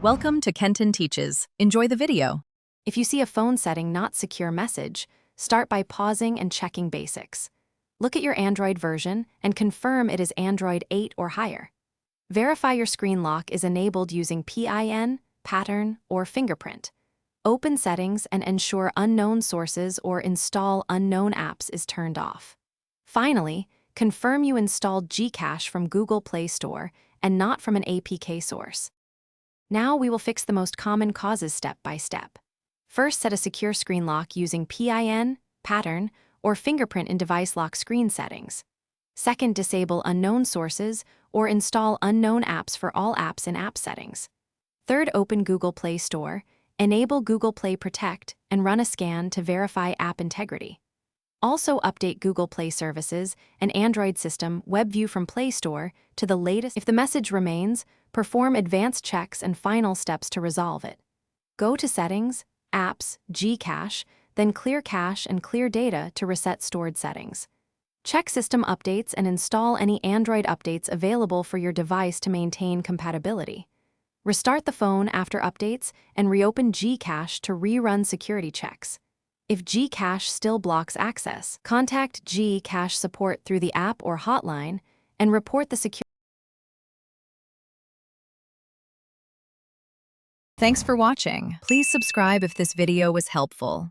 Welcome to Kenton Teaches. Enjoy the video. If you see a phone setting not secure message, start by pausing and checking basics. Look at your Android version and confirm it is Android 8 or higher. Verify your screen lock is enabled using PIN, pattern, or fingerprint. Open settings and ensure unknown sources or install unknown apps is turned off. Finally, confirm you installed Gcash from Google Play Store and not from an APK source. Now we will fix the most common causes step by step. First, set a secure screen lock using PIN, pattern, or fingerprint in device lock screen settings. Second, disable unknown sources or install unknown apps for all apps in app settings. Third, open Google Play Store, enable Google Play Protect, and run a scan to verify app integrity. Also, update Google Play Services and Android system WebView from Play Store to the latest. If the message remains, perform advanced checks and final steps to resolve it. Go to Settings, Apps, Gcash, then Clear Cache and Clear Data to reset stored settings. Check system updates and install any Android updates available for your device to maintain compatibility. Restart the phone after updates and reopen Gcash to rerun security checks. If Gcash still blocks access, contact Gcash support through the app or hotline and report the security. Thanks for watching. Please subscribe if this video was helpful.